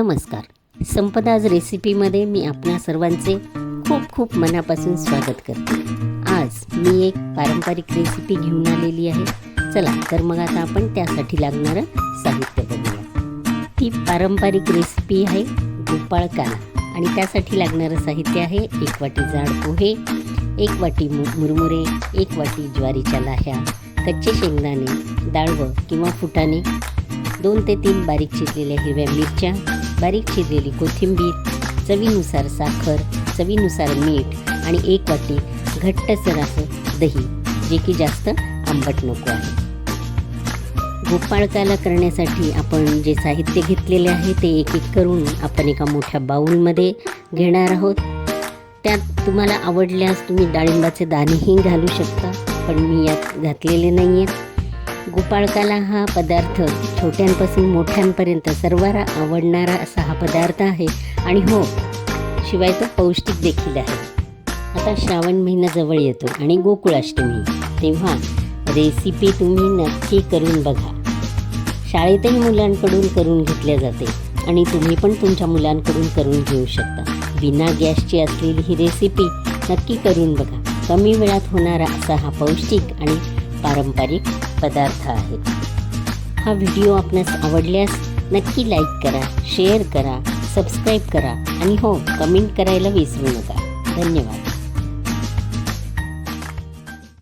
नमस्कार. संपदाज रेसिपीमध्ये मी आपणा सर्वांचे खूप खूप मनापासून स्वागत करते. आज मी एक पारंपरिक रेसिपी घेऊन आलेली आहे. चला तर मग आता आपण त्यासाठी लागणारं साहित्य बघूया. ती पारंपरिक रेसिपी आहे गोपाळ काला आणि त्यासाठी लागणारं साहित्य आहे 1 वाटी जाड पोहे, 1 वाटी मुरमुरे, 1 वाटी ज्वारीच्या लाह्या, कच्चे शेंगदाणे, डाळवं किंवा फुटाणे, 2 ते 3 बारीक चिरलेल्या हिरव्या मिरच्या, बारीक चिरलेली कोथिंबीर, चवीनुसार साखर, चवीनुसार मीठ आणि 1 वाटी घट्टसर असं दही, जे की जास्त आंबट नको आहे. गोपाळ काला करण्यासाठी आपण जे साहित्य घेतलेले आहे ते एक एक करून आपण एका मोठ्या बाउलमध्ये घेणार आहोत. त्यात तुम्हाला आवडल्यास तुम्ही डाळिंबाचे दाणेही घालू शकता, पण मी यात घातलेले नाही आहेत. गोपाळ काला हा पदार्थ छोट्यांपासून मोठ्यांपर्यंत सर्वांना आवडणारा असा हा पदार्थ आहे आणि हो, शिवाय तो पौष्टिक देखील आहे. आता श्रावण महिना जवळ येतो आणि गोकुळाष्टमी, तेव्हा रेसिपी तुम्ही नक्की करून बघा. शाळेतही मुलांकडून करून घेतल्या जाते आणि तुम्ही पण तुमच्या मुलांकडून करून घेऊ शकता. बिना गॅसची असलेली ही रेसिपी नक्की करून बघा. कमी वेळात होणारा असा हा पौष्टिक आणि पारंपरिक पदार्थ आहे. हा व्हिडिओ आपणास आवडल्यास नक्की लाईक करा, शेअर करा, सबस्क्राईब करा आणि हो, कमेंट करायला विसरू नका. धन्यवाद.